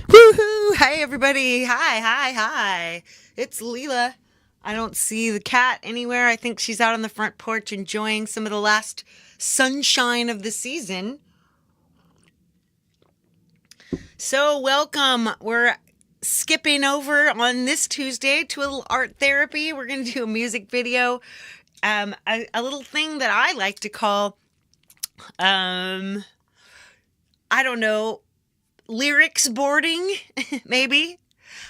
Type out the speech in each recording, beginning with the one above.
Woohoo! Hi, everybody. Hi. It's Leela. I don't see the cat anywhere. I think she's out on the front porch enjoying some of the last sunshine of the season. So, welcome. We're skipping over on this Tuesday to a little art therapy. We're going to do a music video. A little thing that I like to call, I don't know, lyrics boarding, maybe.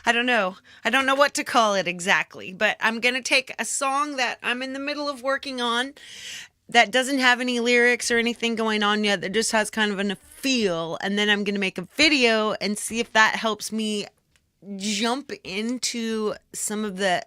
I don't know what to call it exactly, but I'm going to take a song that I'm in the middle of working on that doesn't have any lyrics or anything going on yet, that just has kind of a feel, and then I'm going to make a video and see if that helps me jump into some of the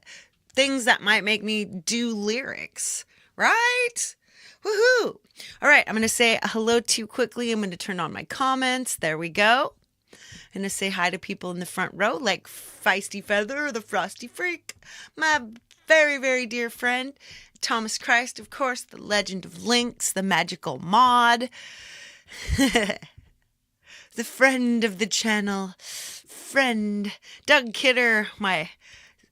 things that might make me do lyrics, right? Woohoo! All right, I'm going to say hello to you quickly. I'm going to turn on my comments. There we go. I'm going to say hi to people in the front row, like Feisty Feather, the Frosty Freak, my very, very dear friend, Thomas Christ, of course, the Legend of Lynx, the Magical Mod, the friend of the channel, friend, Doug Kidder, my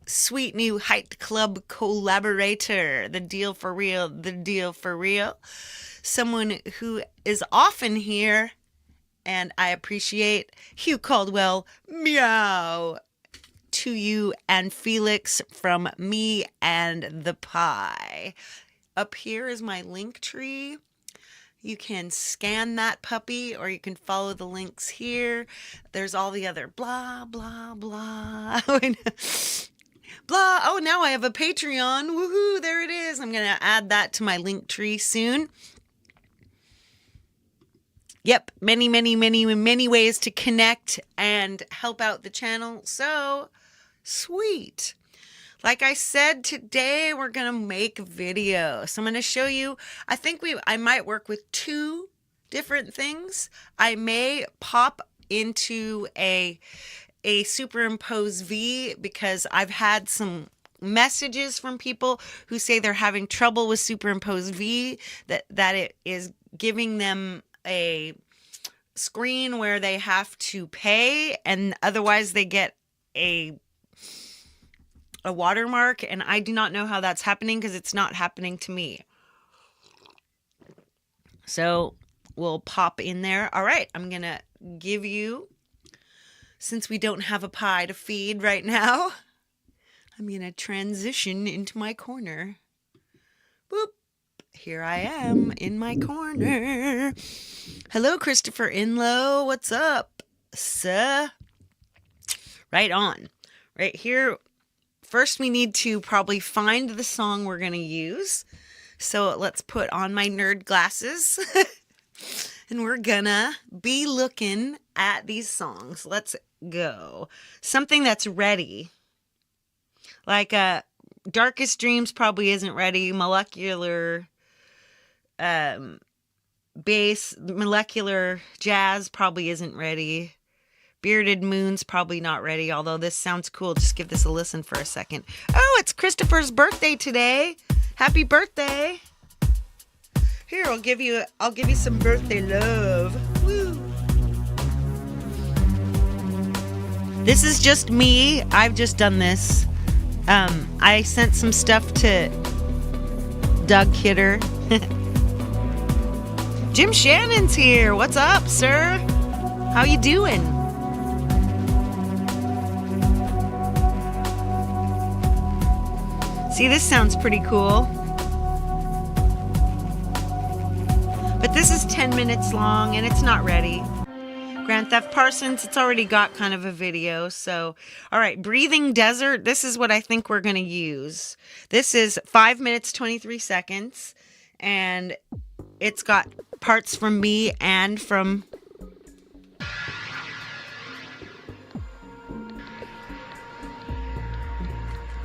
sweet new Height Club collaborator, the deal for real, someone who is often here, and I appreciate Hugh Caldwell, meow, to you and Felix from me and the pie. Up here is my link tree. You can scan that puppy, or you can follow the links here. There's all the other blah, blah, blah. Blah. Oh, now I have a Patreon. Woohoo, there it is. I'm going to add that to my link tree soon. Yep, many ways to connect and help out the channel. So sweet. Like I said, today we're going to make a video. So I'm going to show you, I might work with two different things. I may pop into a superimpose V, because I've had some messages from people who say they're having trouble with superimpose V, that it is giving them a screen where they have to pay, and otherwise they get a watermark, and I do not know how that's happening, because it's not happening to me. So we'll pop in there. All right, I'm gonna give you, since we don't have a pie to feed right now, I'm gonna transition into my corner. Boop. Here I am in my corner. Hello, Christopher Inlow. What's up, sir? Right on. Right here. First, we need to probably find the song we're going to use. So let's put on my nerd glasses. And we're gonna be looking at these songs. Let's go. Something that's ready. Like Darkest Dreams probably isn't ready. Molecular bass, molecular jazz probably isn't ready. Bearded Moon's probably not ready, although this sounds cool. Just give this a listen for a second. Oh, it's Christopher's birthday today. Happy birthday. Here, I'll give you some birthday love. Woo. This is just me. I've just done this. I sent some stuff to Doug Kidder. Jim Shannon's here. What's up, sir? How you doing? See, this sounds pretty cool. But this is 10 minutes long and it's not ready. Grand Theft Parsons, it's already got kind of a video. So, all right, Breathing Desert. This is what I think we're going to use. This is 5 minutes, 23 seconds. And it's got parts from me and from...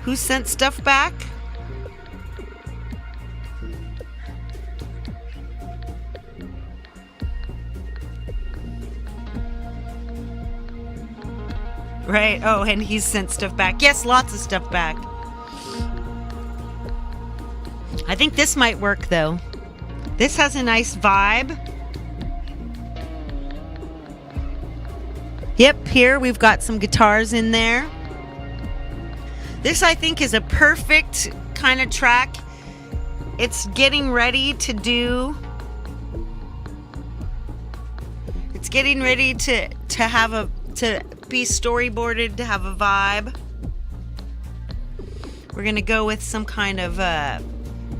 Who sent stuff back? Right. Oh, and he's sent stuff back. Yes, lots of stuff back. I think this might work, though. This has a nice vibe. Yep, here we've got some guitars in there. This, I think, is a perfect kind of track. It's getting ready to do... It's getting ready to have a... to be storyboarded, to have a vibe. We're gonna go with some kind of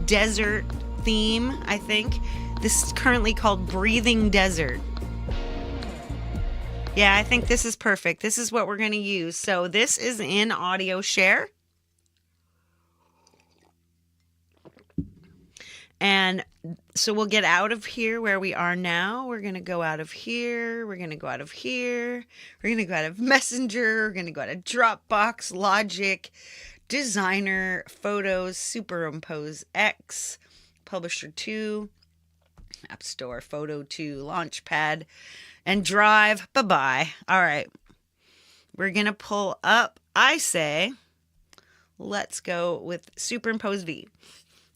desert theme, I think. This is currently called Breathing Desert. Yeah, I think this is perfect. This is what we're gonna use. So this is in audio share. And so we'll get out of here where we are now. We're going to go out of here. We're going to go out of here. We're going to go out of Messenger. We're going to go out of Dropbox, Logic, Designer, Photos, Superimpose X, Publisher 2, App Store, Photo 2, Launchpad, and Drive. Bye-bye. All right. We're going to pull up, I say, let's go with Superimpose V.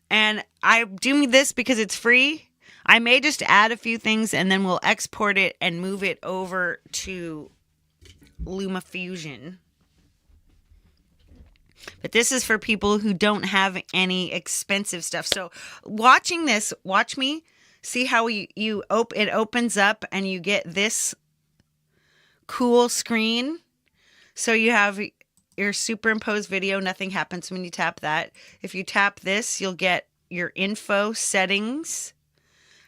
And I do this because it's free. I may just add a few things and then we'll export it and move it over to LumaFusion. But this is for people who don't have any expensive stuff. So watching this, watch me. See how it opens up and you get this cool screen. So you have your superimposed video. Nothing happens when you tap that. If you tap this, you'll get your info, settings,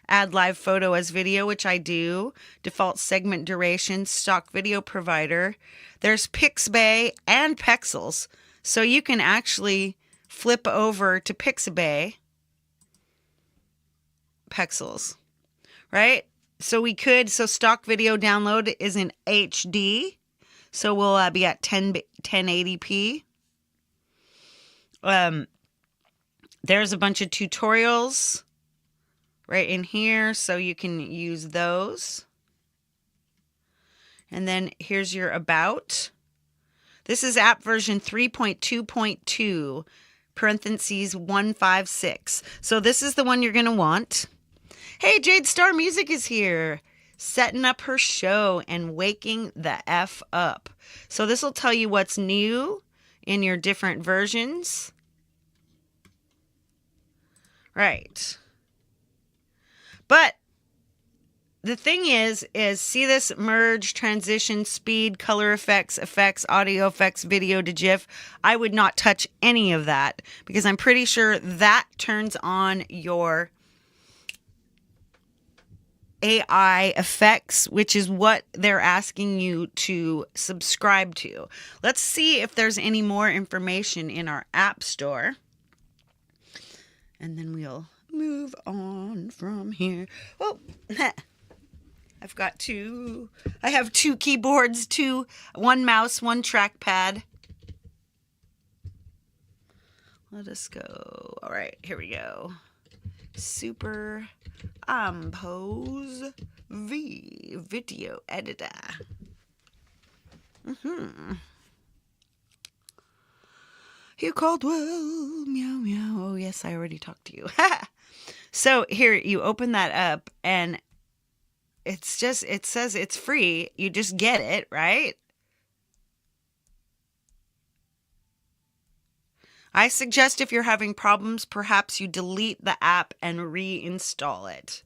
add live photo as video, which I do, default segment duration, stock video provider. There's Pixabay and Pexels. So you can actually flip over to Pixabay, Pexels, right? So stock video download is in HD. So we'll be at 1080p. There's a bunch of tutorials right in here, so you can use those. And then here's your about. This is app version 3.2.2, parentheses 156. So this is the one you're going to want. Hey, Jade Starr Music is here, setting up her show and waking the F up. So this will tell you what's new in your different versions. Right. But the thing is see this merge, transition, speed, color effects, audio effects, video to GIF. I would not touch any of that because I'm pretty sure that turns on your AI effects, which is what they're asking you to subscribe to. Let's see if there's any more information in our App Store. And then we'll move on from here. Oh, I have two keyboards, one mouse, one trackpad. Let us go. All right, here we go. Superimpose V video editor. You called well, meow meow. Oh yes, I already talked to you. So here, you open that up and it says it's free. You just get it, right? I suggest if you're having problems, perhaps you delete the app and reinstall it.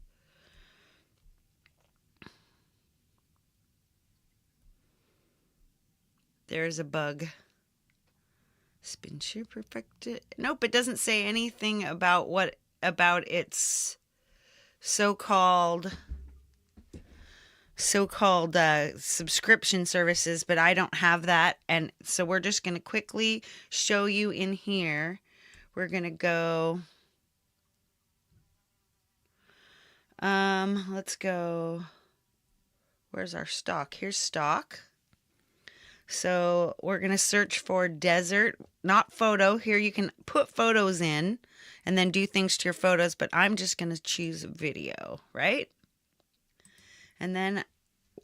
There's a bug. Spin share perfected. Nope, it doesn't say anything about its so-called subscription services, but I don't have that. And so we're just going to quickly show you in here. We're going to go Let's go. Where's our stock? Here's stock. So we're going to search for desert, not photo. Here you can put photos in and then do things to your photos, but I'm just going to choose video, right? And then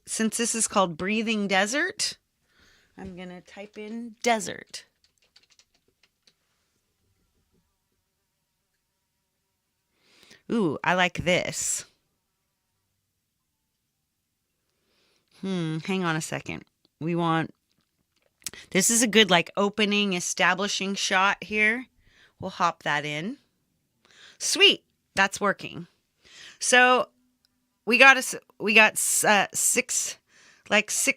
since this is called Breathing Desert, I'm going to type in desert. Ooh, I like this. Hang on a second. This is a good like opening, establishing shot here. We'll hop that in. Sweet, that's working. So we got 6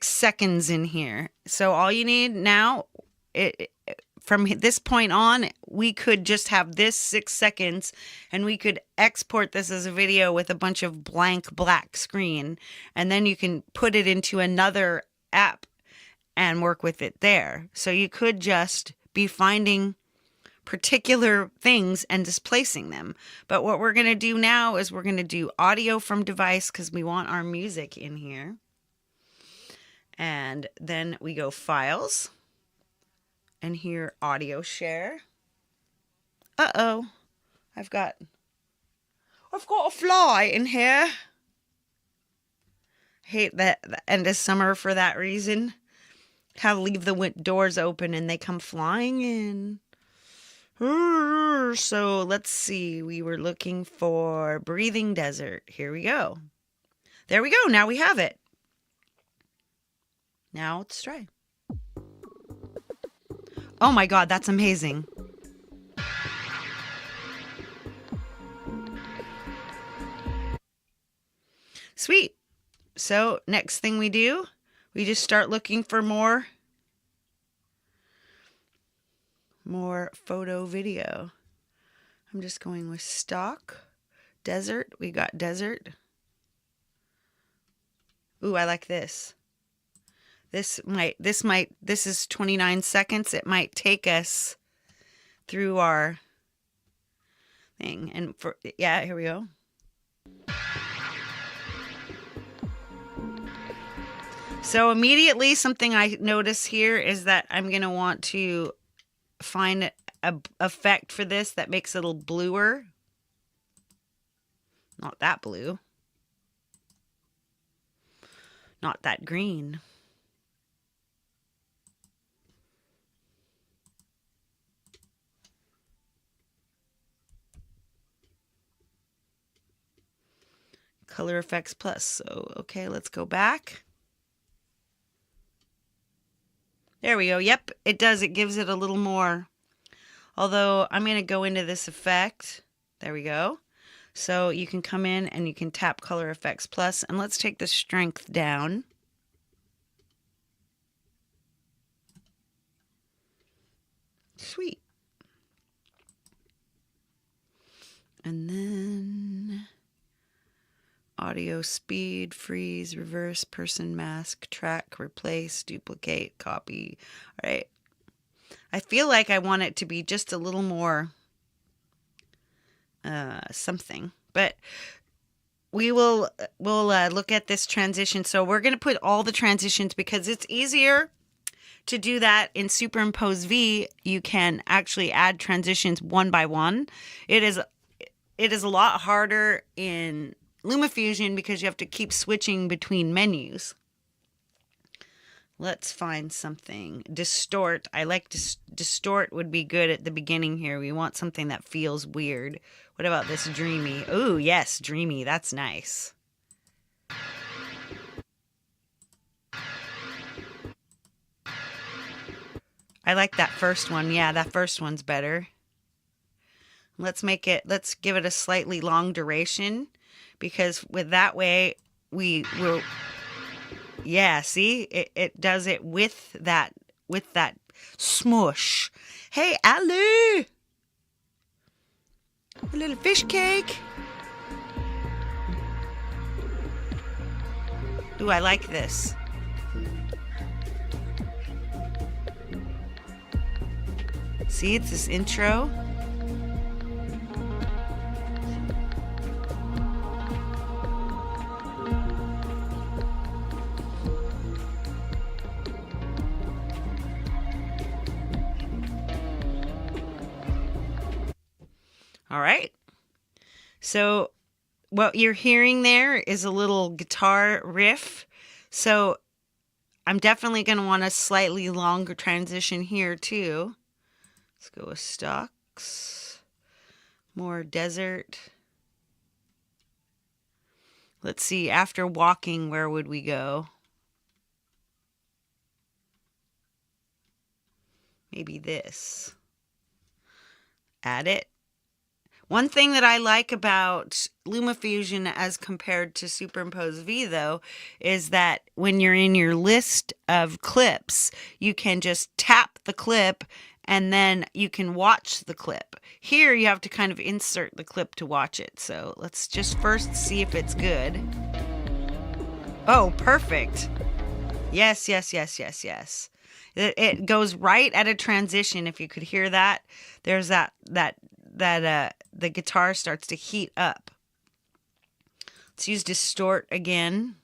seconds in here. So all you need now, from this point on, we could just have this 6 seconds and we could export this as a video with a bunch of blank black screen. And then you can put it into another app and work with it there. So you could just be finding particular things and displacing them. But what we're going to do now is we're going to do audio from device because we want our music in here. And then we go files. And here, audio share. Uh-oh. I've got a fly in here. Hate that the end of summer for that reason. How to leave the doors open and they come flying in. So let's see. We were looking for Breathing Desert. Here we go. There we go. Now we have it. Now let's try. Oh my God, that's amazing. Sweet. So next thing we do, we just start looking for more photo video. I'm just going with stock. Desert. We got desert. Ooh, I like this. This is 29 seconds. It might take us through our thing. And yeah, here we go. So immediately something I notice here is that I'm going to want to find an effect for this that makes it a little bluer. Not that blue. Not that green. Color Effects Plus. So, okay, let's go back. There we go. Yep, it does. It gives it a little more. Although I'm going to go into this effect. There we go. So you can come in and you can tap Color Effects Plus. And let's take the strength down. Sweet. And then audio speed, freeze, reverse, person mask, track, replace, duplicate, copy. All right. I feel like I want it to be just a little more something, but we'll look at this transition. So we're going to put all the transitions because it's easier to do that in Superimpose V. You can actually add transitions one by one. It is a lot harder in LumaFusion because you have to keep switching between menus. Let's find something. Distort. I like distort would be good at the beginning here. We want something that feels weird. What about this dreamy? Ooh, yes, dreamy. That's nice. I like that first one. Yeah, that first one's better. Let's give it a slightly long duration because with that way we will. Yeah, see, it does it with that smush. Hey, Ali, a little fish cake. Ooh, I like this. See, it's this intro. All right. So what you're hearing there is a little guitar riff. So I'm definitely going to want a slightly longer transition here too. Let's go with stocks. More desert. Let's see, after walking, where would we go? Maybe this. Add it. One thing that I like about LumaFusion as compared to Superimpose V, though, is that when you're in your list of clips, you can just tap the clip and then you can watch the clip. Here, you have to kind of insert the clip to watch it. So let's just first see if it's good. Oh, perfect. Yes, yes, yes, yes, yes. It goes right at a transition. If you could hear that, there's that the guitar starts to heat up. Let's use distort again.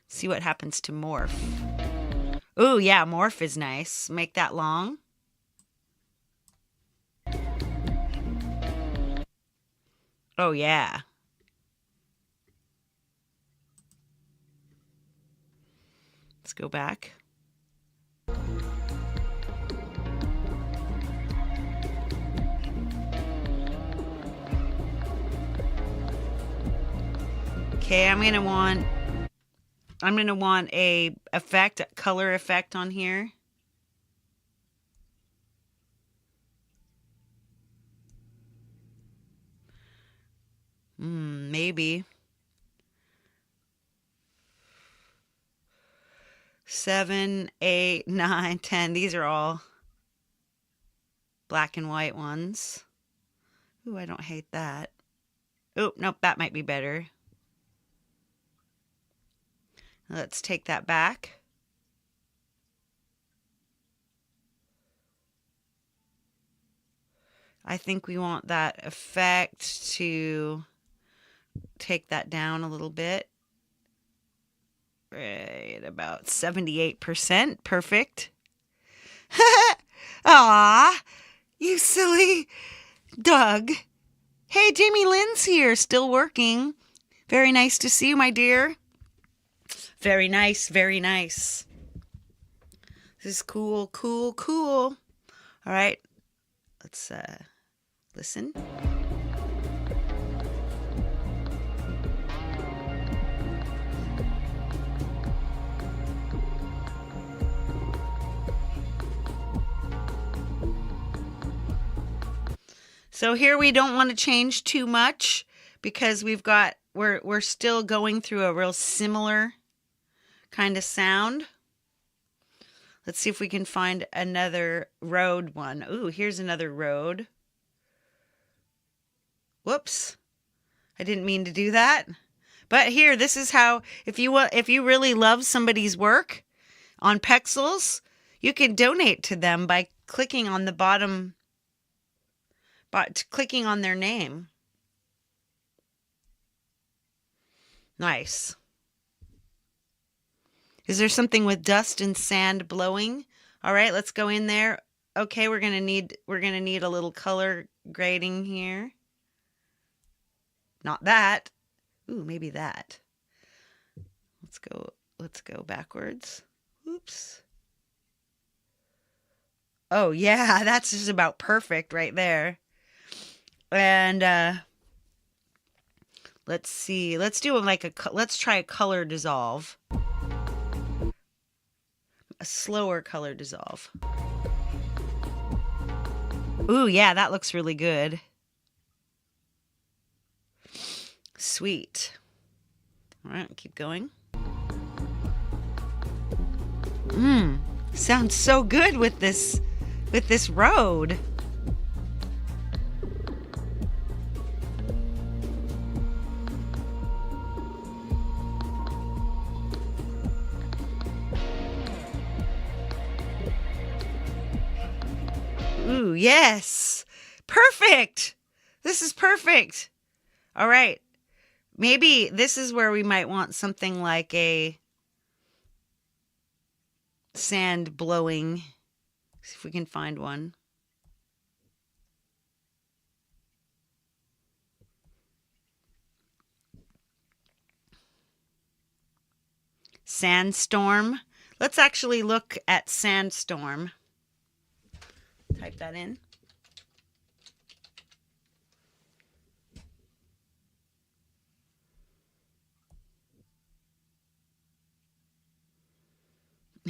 See what happens to morph. Ooh, yeah, morph is nice. Make that long. Oh, yeah. Let's go back. Okay, I'm gonna want a effect, a color effect on here. Maybe 7, 8, 9, 10. These are all black and white ones. Ooh, I don't hate that. Oh, nope, that might be better. Let's take that back. I think we want that effect to take that down a little bit. Right, about 78%. Perfect. Aw, you silly Doug. Hey, Jamie Lynn's here, still working. Very nice to see you, my dear. Very nice, very nice. This is cool, cool, cool. All right, let's listen. So here we don't want to change too much because we're still going through a real similar kind of sound. Let's see if we can find another road one. Ooh, here's another road. Whoops. I didn't mean to do that. But here, this is how, if you really love somebody's work on Pexels, you can donate to them by clicking on the bottom, clicking on their name. Nice. Is there something with dust and sand blowing? All right, let's go in there. Okay, we're gonna need a little color grading here. Not that. Ooh, maybe that. Let's go backwards. Oops. Oh yeah, that's just about perfect right there. And let's see. Let's try a color dissolve. A slower color dissolve. Ooh, yeah, that looks really good. Sweet. All right, keep going. Sounds so good with this road. Ooh, yes. Perfect. This is perfect. All right. Maybe this is where we might want something like a sand blowing. See if we can find one. Sandstorm. Let's actually look at Sandstorm. Type that in.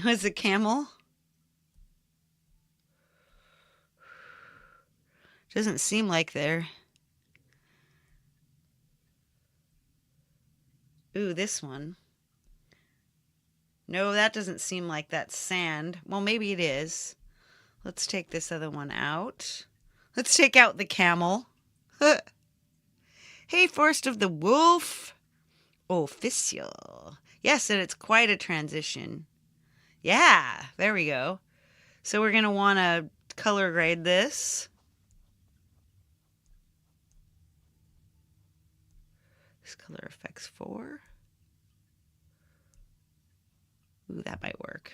Was it camel? Doesn't seem like there. Ooh, this one. No, that doesn't seem like that's sand. Well, maybe it is. Let's take this other one out. Let's take out the camel. Hey, Forest of the Wolf. Official. Yes, and it's quite a transition. Yeah, there we go. So we're going to want to color grade this. This color effects 4. Ooh, that might work.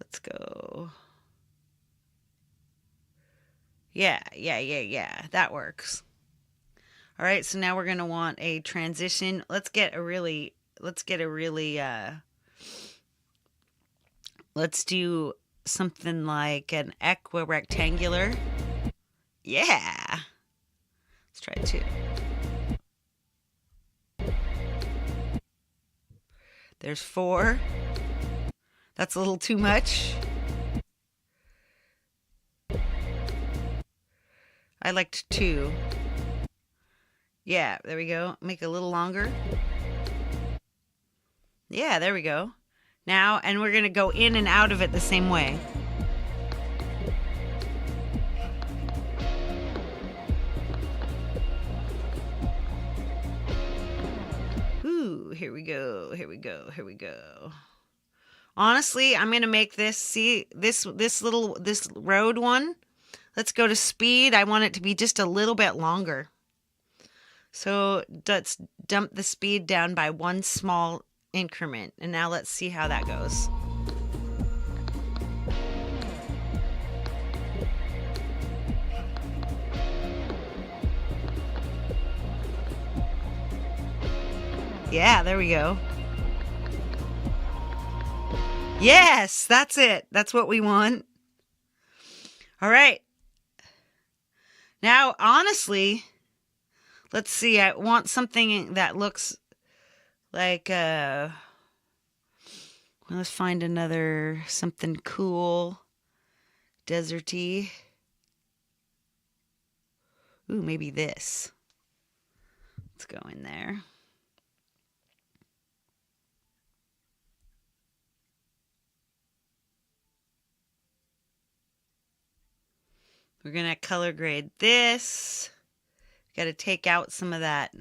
Let's go. Yeah. That works. All right, so now we're going to want a transition. Let's do something like an equirectangular. Yeah. Let's try 2. There's 4. That's a little too much. I liked 2. Yeah, there we go. Make it a little longer. Yeah, there we go. Now, and we're going to go in and out of it the same way. Ooh, here we go. Honestly, I'm going to make this, see, this road one. Let's go to speed. I want it to be just a little bit longer. So let's dump the speed down by 1 small increment. And now let's see how that goes. Yeah, there we go. Yes, that's it. That's what we want. All right. Now, honestly, let's see. I want something that looks like, let's find another, something cool, deserty. Ooh, maybe this. Let's go in there. We're going to color grade this. Got to take out some of that.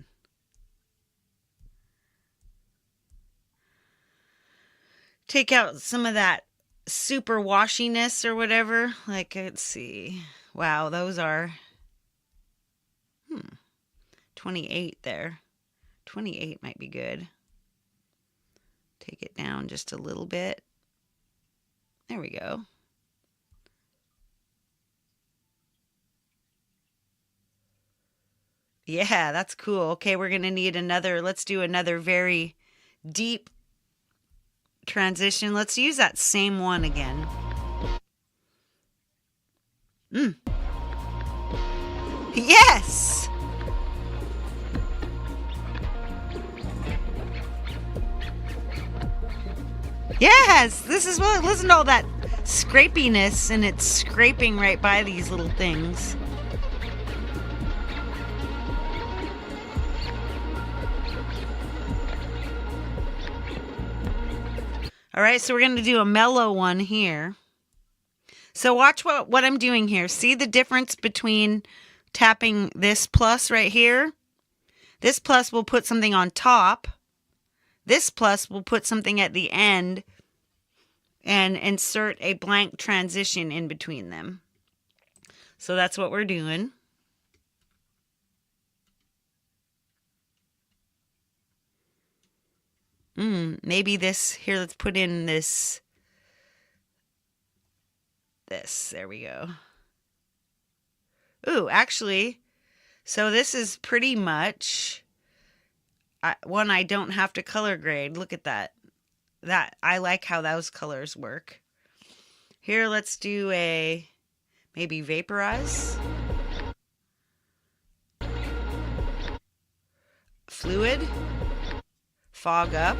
Take out some of that super washiness or whatever. Like, let's see. Wow, those are 28 there. 28 might be good. Take it down just a little bit. There we go. Yeah, that's cool. Okay, we're going to need another, let's do another very deep transition. Let's use that same one again. Yes! Yes! This is what, listen to all that scrapiness, and it's scraping right by these little things. All right, so we're going to do a mellow one here. So watch what I'm doing here. See the difference between tapping this plus right here? This plus will put something on top. This plus will put something at the end and insert a blank transition in between them. So that's what we're doing. Maybe this, here, let's put in this, there we go. Ooh, actually, so this is pretty much one I don't have to color grade. Look at that. that I like how those colors work. Here, let's do a maybe vaporize. Fluid. Fog up.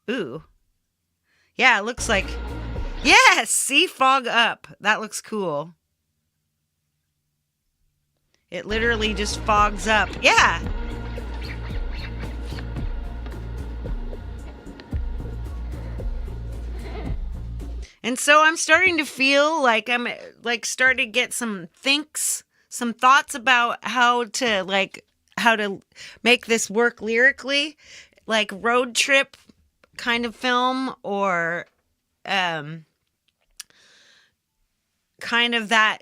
Ooh. Yeah, it looks like... Yes! See? Fog up. That looks cool. It literally just fogs up. Yeah! And so I'm starting to feel like I'm like starting to get some thoughts about how to make this work lyrically, like road trip kind of film, or kind of that,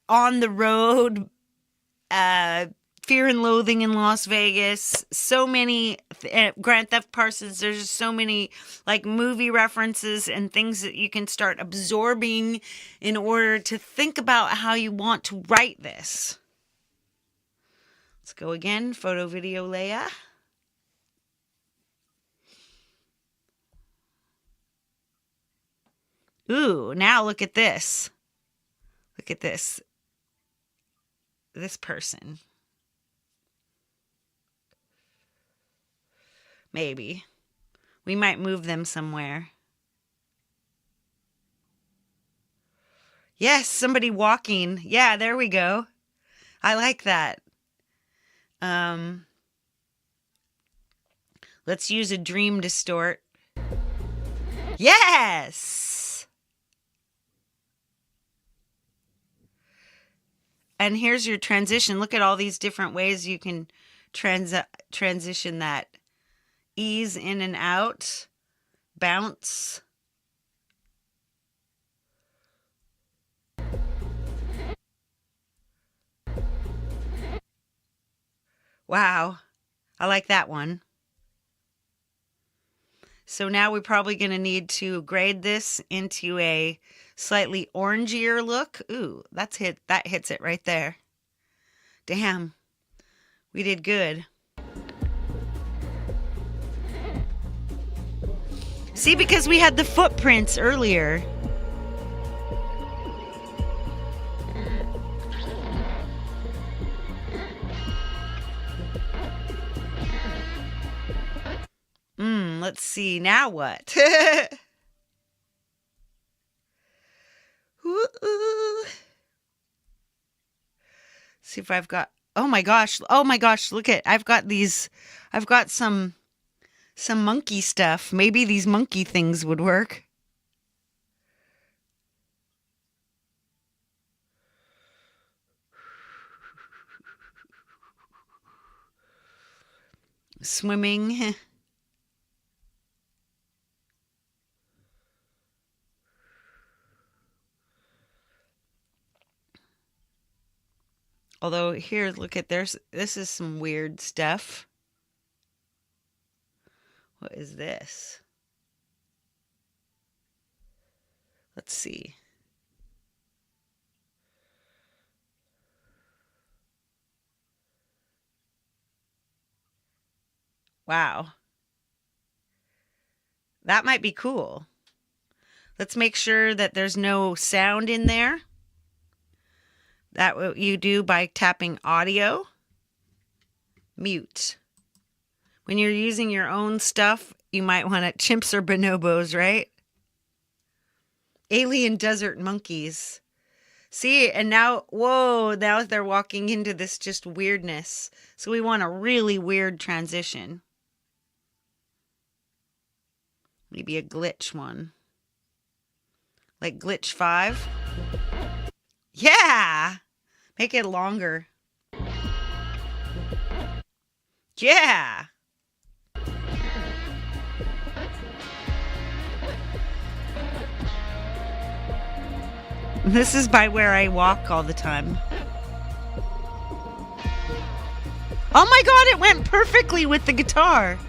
on the road, Fear and Loathing in Las Vegas, so many Grand Theft Parsons. There's just so many like movie references and things that you can start absorbing in order to think about how you want to write this. Let's go again. Photo, video, Leia. Ooh, now look at this. Look at this. This person. Maybe. We might move them somewhere. Yes, somebody walking. Yeah, there we go. I like that. Let's use a dream distort. Yes! And here's your transition. Look at all these different ways you can transition that. Ease in and out. Bounce. Wow. I like that one. So now we're probably going to need to grade this into a slightly orangier look. Ooh, that hits it right there. Damn. We did good. See, because we had the footprints earlier. Let's see. Now what? Ooh. See if I've got... Oh my gosh. Look at... I've got some monkey stuff. Maybe these monkey things would work. Swimming. Although here, look at this is some weird stuff. What is this? Let's see. Wow. That might be cool. Let's make sure that there's no sound in there. That's what you do by tapping audio. Mute. When you're using your own stuff, you might want to... Chimps or bonobos, right? Alien desert monkeys. See, and now, whoa, now they're walking into this just weirdness. So we want a really weird transition. Maybe a glitch one. Like glitch 5. Yeah! Make it longer. Yeah! This is by where I walk all the time. Oh my god, it went perfectly with the guitar.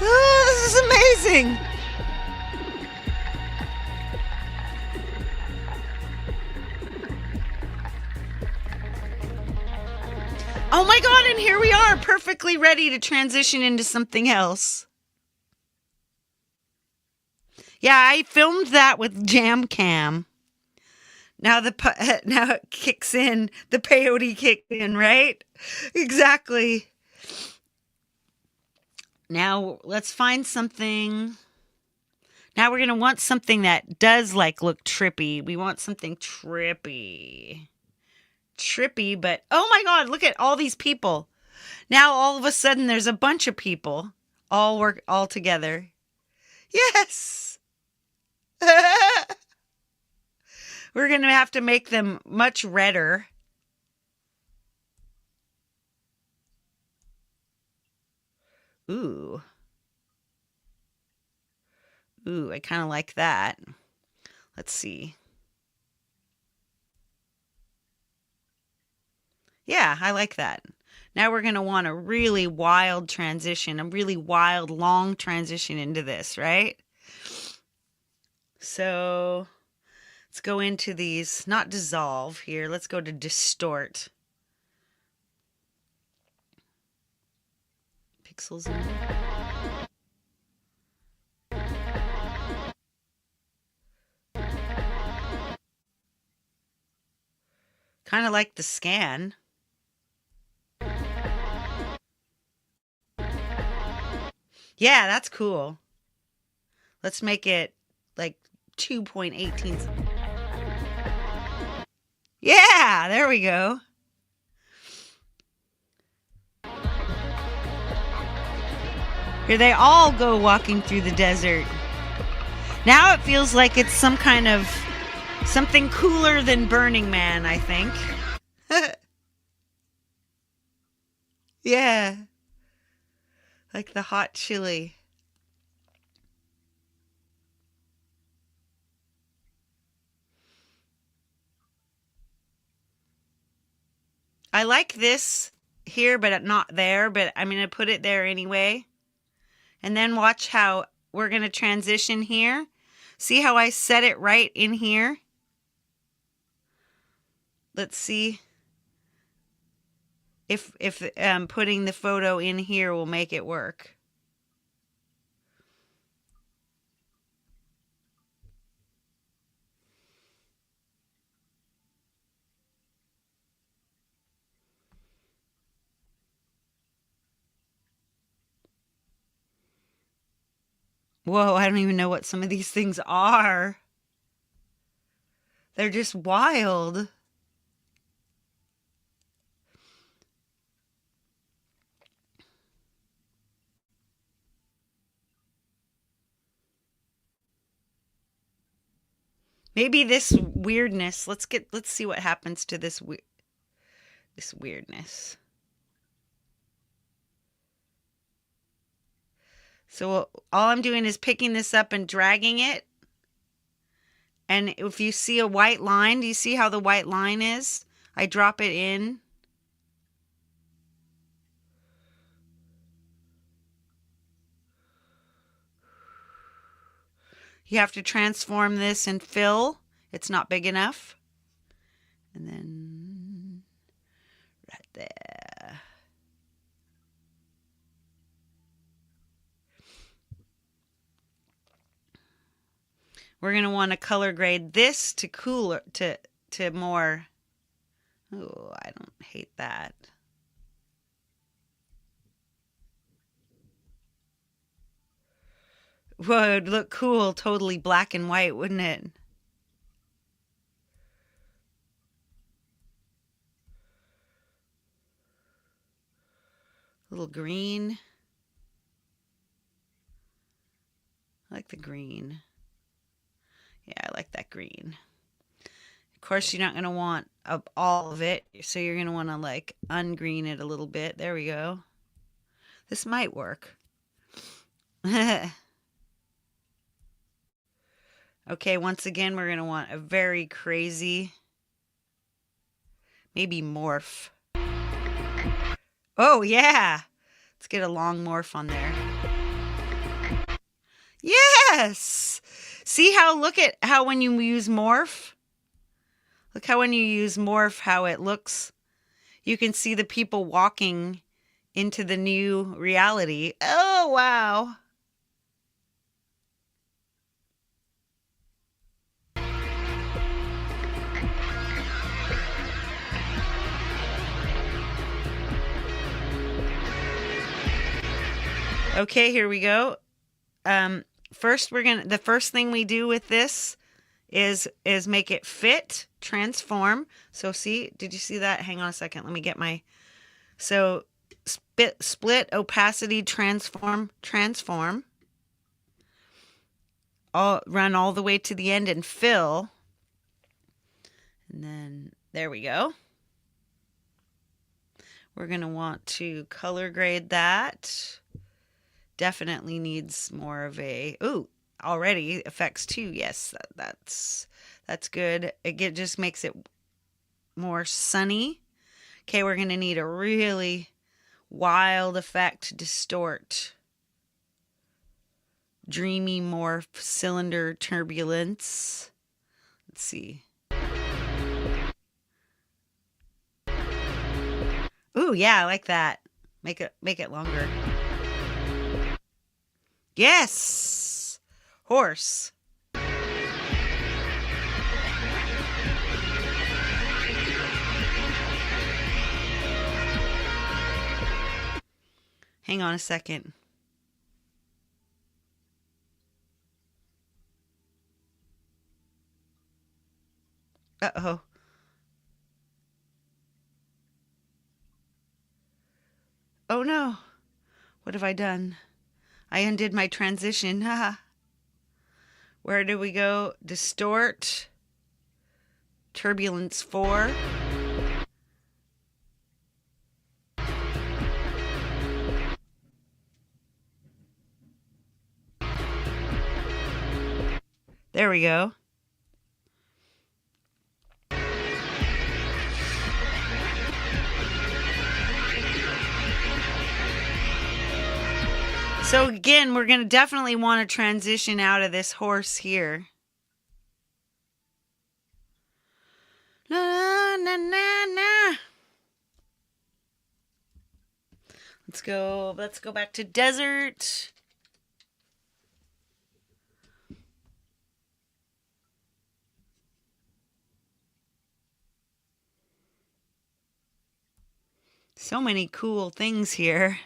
Oh, this is amazing. and here we are, perfectly ready to transition into something else. Yeah, I filmed that with Jam Cam. Now now it kicks in. The peyote kicks in, right? Exactly. Now let's find something. Now we're gonna want something that does like look trippy. We want something trippy. Trippy, but oh my god, look at all these people. Now all of a sudden there's a bunch of people all work all together. Yes. We're going to have to make them much redder. Ooh. Ooh, I kind of like that. Let's see. Yeah, I like that. Now we're going to want a really wild transition, a really wild, long transition into this, right? So let's go into these, not dissolve here. Let's go to distort. Pixels in there. Kind of like the scan. Yeah, that's cool. Let's make it like 2.18. Yeah, there we go. Here they all go walking through the desert. Now it feels like it's some kind of something cooler than Burning Man, I think. Yeah. Like the hot chili. I like this here, but not there. But I'm going to put it there anyway. And then watch how we're going to transition here. See how I set it right in here? Let's see if putting the photo in here will make it work. Whoa, I don't even know what some of these things are. They're just wild. Maybe this weirdness. Let's see what happens to this weirdness. So all I'm doing is picking this up and dragging it. And if you see a white line, do you see how the white line is? I drop it in. You have to transform this and fill. It's not big enough. And then right there. We're going to want to color grade this to cooler, to more. Oh, I don't hate that. Whoa, it'd look cool, totally black and white, wouldn't it? A little green. I like the green. Yeah, I like that green. Of course, you're not going to want all of it, so you're going to want to like ungreen it a little bit. There we go. This might work. Okay, once again, we're going to want a very crazy, maybe morph. Oh, yeah. Let's get a long morph on there. Yes! See how, look at how when you use morph, look how when you use morph, how it looks. you can see the people walking into the new reality. Oh, wow. Okay, here we go. First the first thing we do with this is make it fit, transform. So see, did you see that? Hang on a second. Let me get my, so split, opacity, transform. Run all the way to the end and fill. And then there we go. We're going to want to color grade that. Definitely needs more of a, ooh, already effects too. Yes, that's good. It just makes it more sunny. Okay, we're going to need a really wild effect to distort. Dreamy morph, cylinder turbulence. Let's see. Ooh, yeah, I like that. Make it longer. Yes! Horse. Hang on a second. Uh-oh. Oh no. What have I done? I undid my transition. Haha. Where do we go? Distort. Turbulence 4. There we go. So again, we're going to definitely want to transition out of this horse here. Na, na, na, na. Let's go back to desert. So many cool things here.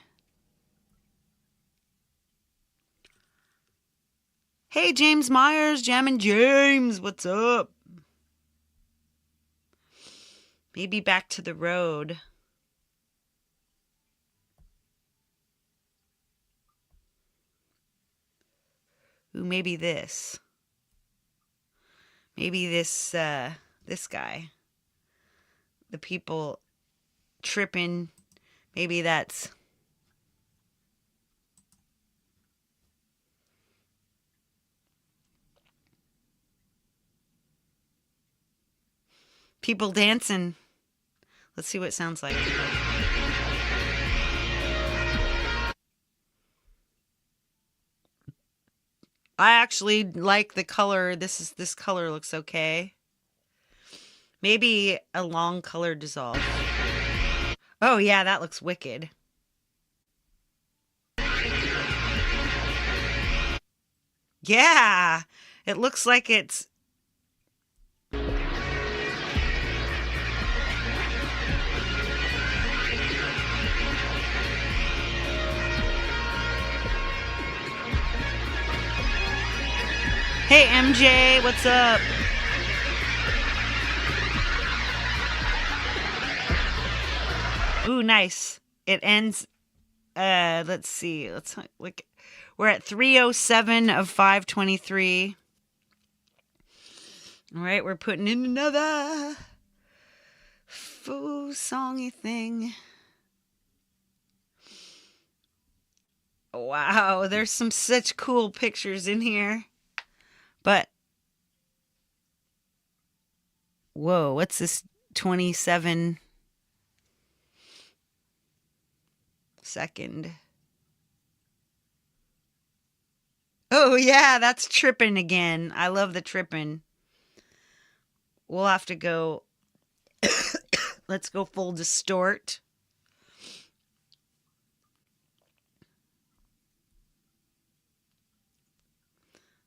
Hey, James Myers, Jammin' James, what's up? Maybe back to the road. Ooh, maybe this. Maybe this guy. The people tripping. Maybe that's... people dancing. Let's see what it sounds like. I actually like the color. This color looks okay. Maybe a long color dissolve. Oh yeah, that looks wicked. Yeah, it looks like it's... Hey MJ, what's up? Ooh, nice. It ends, let's see. Let's look. We're at 307 of 523. All right, we're putting in another foo songy thing. Wow, there's some such cool pictures in here. But, whoa, what's this 27 second? Oh, yeah, that's tripping again. I love the tripping. We'll have to go Let's go full distort.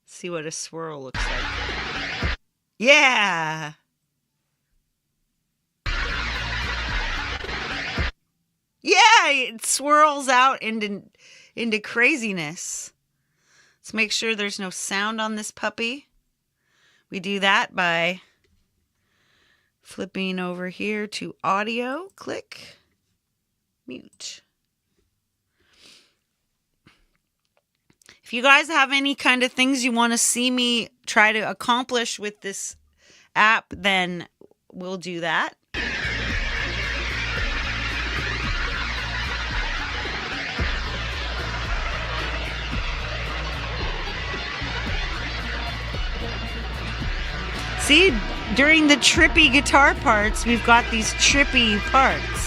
See what a swirl looks like. Yeah. Yeah, it swirls out into craziness. Let's make sure there's no sound on this puppy. We do that by flipping over here to audio. Click. Mute. If you guys have any kind of things you want to see me try to accomplish with this app, then we'll do that. See, during the trippy guitar parts, we've got these trippy parts.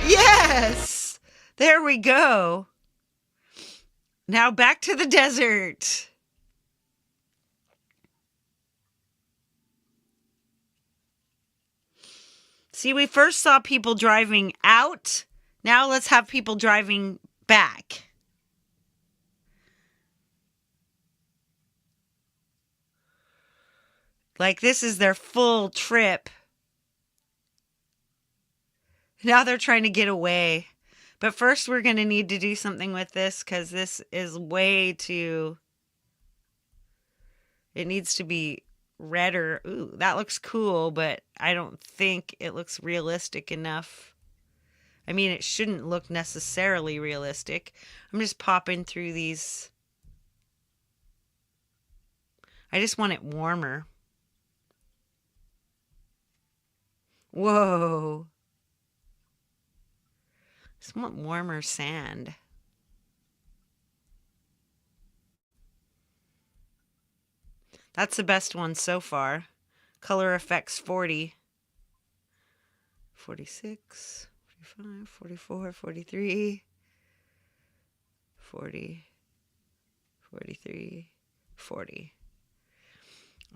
Yes! There we go. Now back to the desert. See, we first saw people driving out. Now let's have people driving back. Like this is their full trip. Now they're trying to get away. But first we're going to need to do something with this because this is way too... It needs to be redder. Ooh, that looks cool, but I don't think it looks realistic enough. I mean, it shouldn't look necessarily realistic. I'm just popping through these. I just want it warmer. Whoa. Just want warmer sand. That's the best one so far. Color effects 40. 46, 45, 44, 43, 40, 43, 40.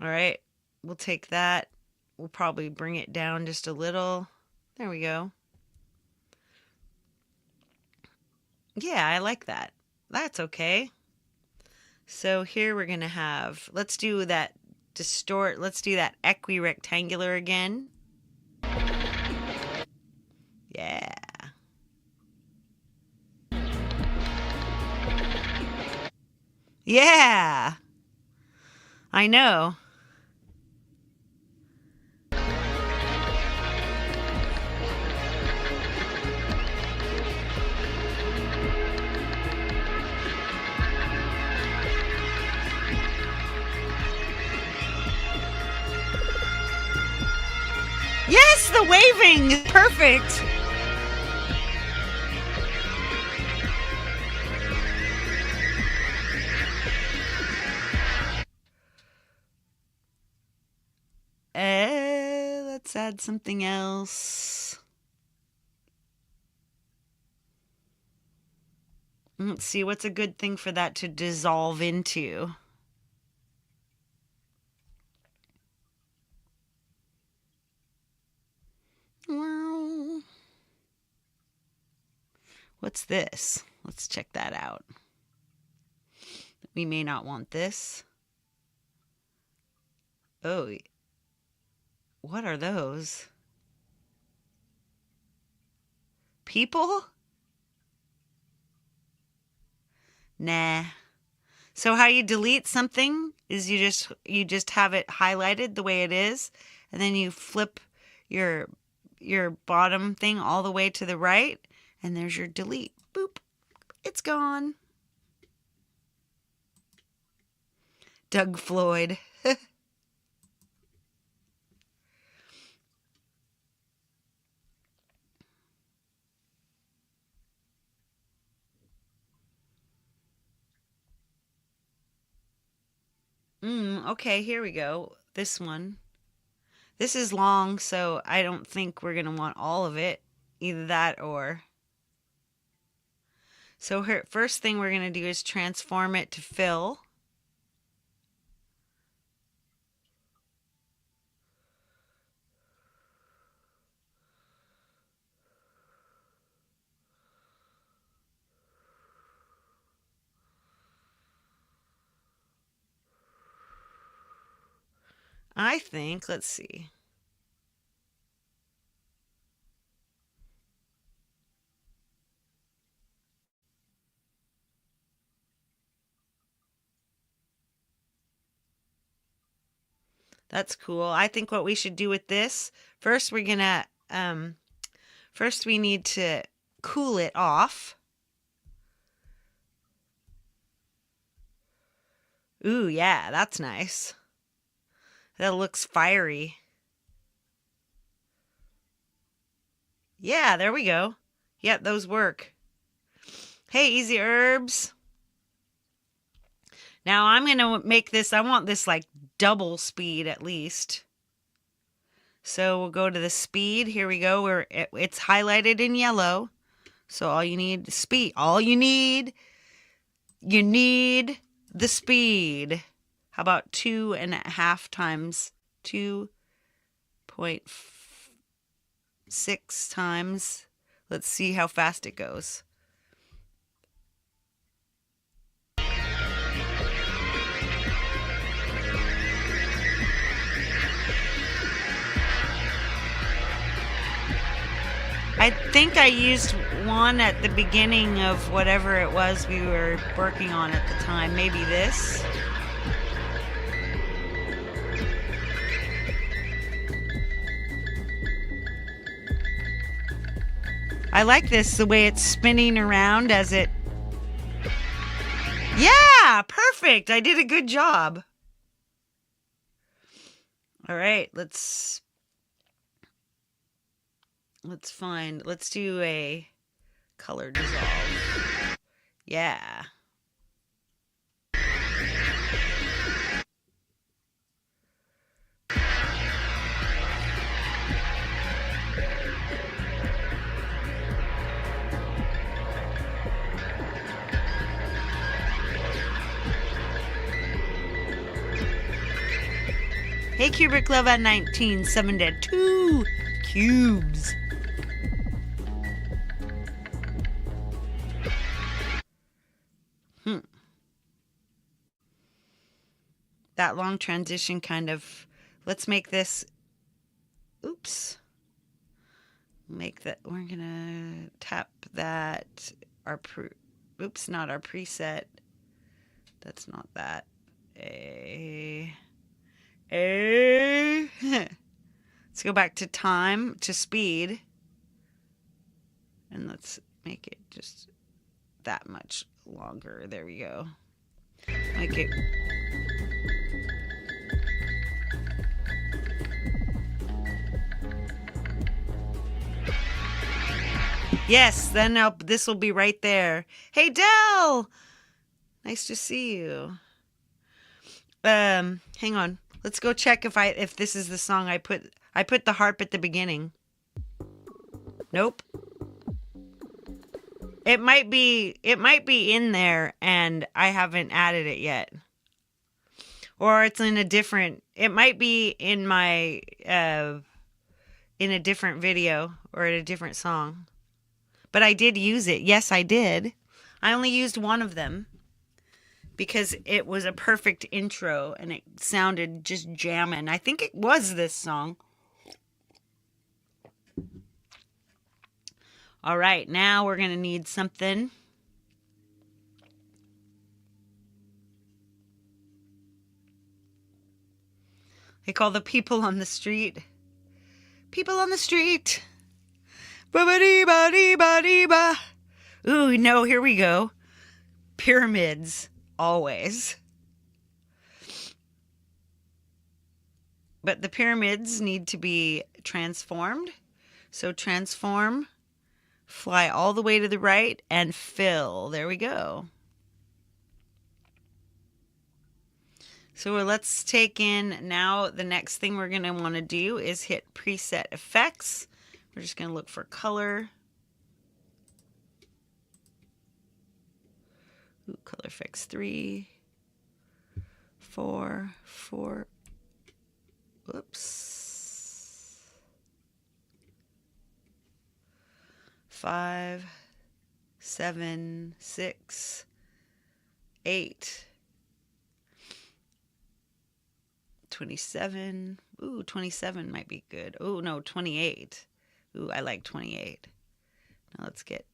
All right, we'll take that. We'll probably bring it down just a little. There we go. Yeah, I like that. That's okay. So here we're going to have, let's do that distort. Let's do that equirectangular again. Yeah. Yeah. I know. Yes, the waving is perfect. Let's add something else. Let's see, what's a good thing for that to dissolve into? What's this? Let's check that out. We may not want this. Oh, what are those? People? Nah. So how you delete something is you just have it highlighted the way it is, and then you flip your bottom thing all the way to the right, and there's your delete. Boop. It's gone. Doug Floyd. Okay, here we go. This one. This is long, so I don't think we're going to want all of it. Either that or. So her first thing we're going to do is transform it to fill. I think, let's see. That's cool. I think what we should do with this, first we're gonna, first we need to cool it off. Ooh, yeah, that's nice. That looks fiery. Yeah, there we go. Yep, those work. Hey, Easy Herbs. Now I'm going to make this, I want this like double speed at least. So we'll go to the speed. Here we go. It's highlighted in yellow. So all you need is speed. All you need the speed. How about 2.5 times 2.6 times? Let's see how fast it goes. I think I used one at the beginning of whatever it was we were working on at the time. Maybe this. I like this, the way it's spinning around as it... Yeah, perfect. I did a good job. All right, let's do a color dissolve. Yeah. Hey, Kubrick Love at 19, 7 to 2 cubes. That long transition kind of, let's make this, oops. Make that, we're gonna tap that, oops, not our preset. That's not that. Let's go back to time, to speed. And let's make it just that much longer. There we go. Make it... Yes, then this will be right there. Hey, Dell! Nice to see you. Hang on. Let's go check if this is the song I put the harp at the beginning. Nope. It might be in there and I haven't added it yet. Or it's in a different, it might be in my in a different video or in a different song. But I did use it. Yes, I did. I only used one of them because it was a perfect intro and it sounded just jamming. I think it was this song. All right, now we're going to need something. They call the people on the street. People on the street. Ba-ba-dee-ba-dee-ba-dee-ba. Ooh, no, here we go. Pyramids, always. But the pyramids need to be transformed. So transform, fly all the way to the right, and fill. There we go. So let's take in now, the next thing we're going to want to do is hit preset effects. We're just going to look for color. Ooh, color fix 3, 4, 4. Whoops. 5, 7, 6, 8. 27. Ooh, 27 might be good. Oh, no, 28. Ooh, I like 28. Now let's get,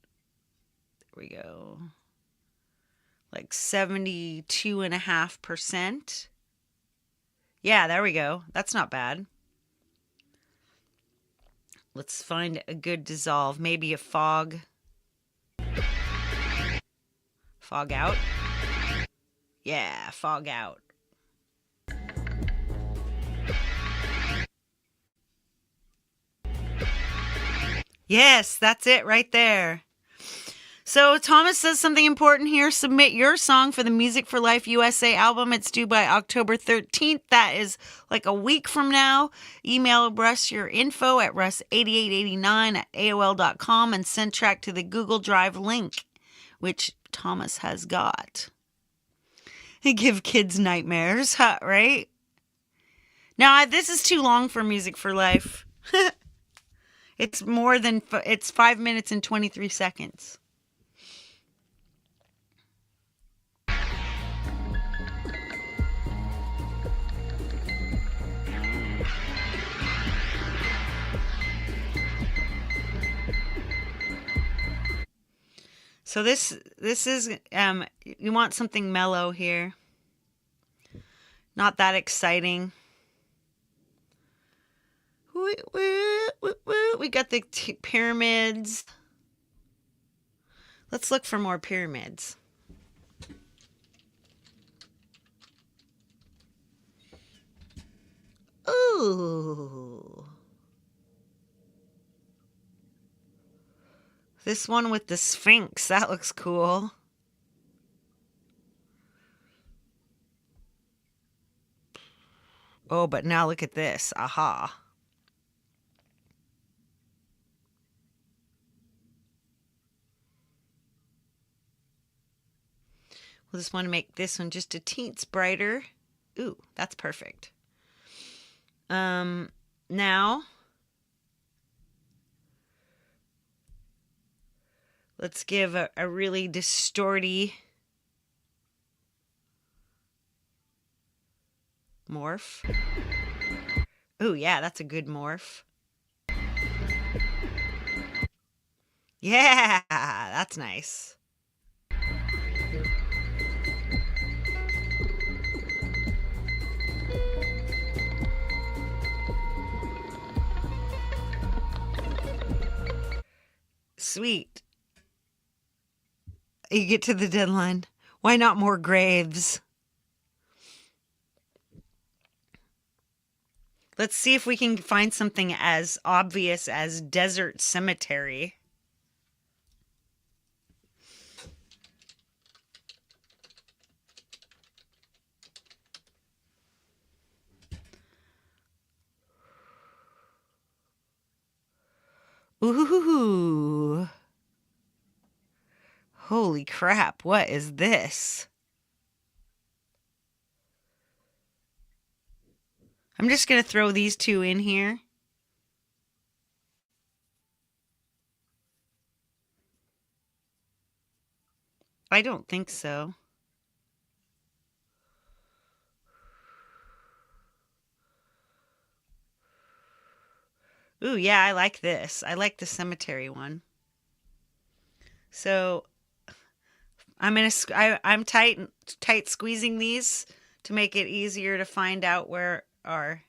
there we go. Like 72.5%. Yeah, there we go. That's not bad. Let's find a good dissolve. Maybe a fog. Fog out. Yeah, fog out. Yes, that's it right there. So Thomas says something important here. Submit your song for the Music for Life USA album. It's due by October 13th. That is like a week from now. Email Russ your info at russ8889@aol.com and send track to the Google Drive link, which Thomas has got. Give kids nightmares, right? Now, this is too long for Music for Life. It's 5 minutes and 23 seconds. So this is, you want something mellow here. Not that exciting. We got the pyramids. Let's look for more pyramids. Ooh. This one with the Sphinx, that looks cool. Oh, but now look at this. Aha. We'll just want to make this one just a teens brighter. Ooh, that's perfect. Now let's give a really distorty morph. Ooh, yeah, that's a good morph. Yeah, that's nice. Sweet. You get to the deadline. Why not more graves? Let's see if we can find something as obvious as desert cemetery. Ooh. Holy crap, what is this? I'm just going to throw these two in here. I don't think so. Ooh, yeah, I like this. I like the cemetery one. So I'm tight squeezing these to make it easier to find out where are.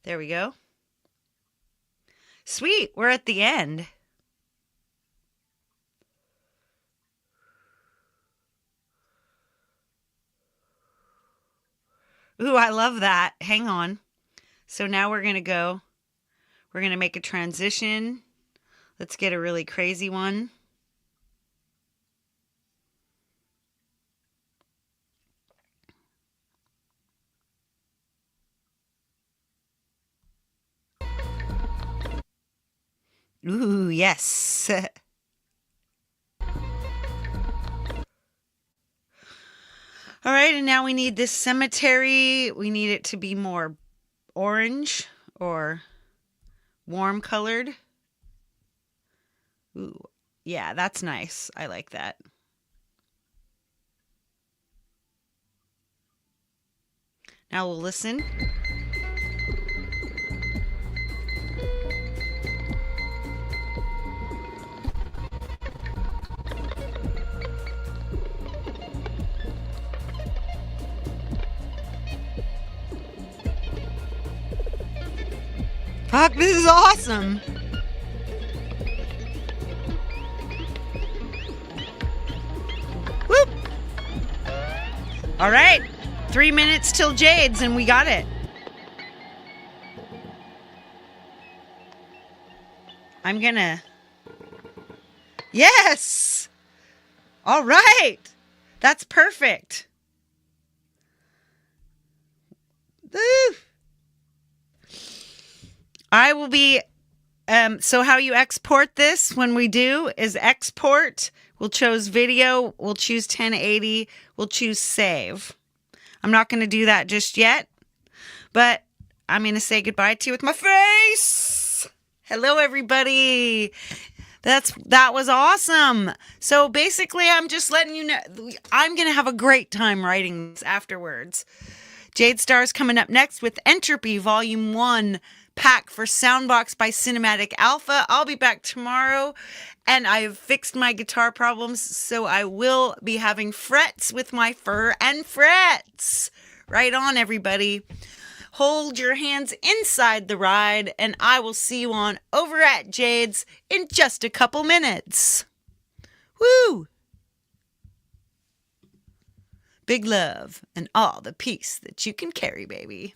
There we go. Sweet, we're at the end. Ooh, I love that. Hang on. So now we're going to make a transition. Let's get a really crazy one. Ooh, yes. All right, and now we need this cemetery. We need it to be more orange or warm colored. Ooh, yeah, that's nice. I like that. Now we'll listen. Fuck, this is awesome. Whoop. All right, 3 minutes till Jade's and we got it. I'm gonna... Yes! All right! That's perfect. Woo! I will be... so how you export this when we do is export. We'll choose video. We'll choose 1080. We'll choose save. I'm not going to do that just yet, but I'm going to say goodbye to you with my face. Hello, everybody. That was awesome. So basically, I'm just letting you know, I'm going to have a great time writing this afterwards. Jade Starr's coming up next with Entropy Volume 1 pack for Soundbox by Cinematic Alpha. I'll be back tomorrow, and I've fixed my guitar problems, so I will be having frets with my fur and frets. Right on, everybody. Hold your hands inside the ride, and I will see you on over at Jade's in just a couple minutes. Woo! Big love and all the peace that you can carry, baby.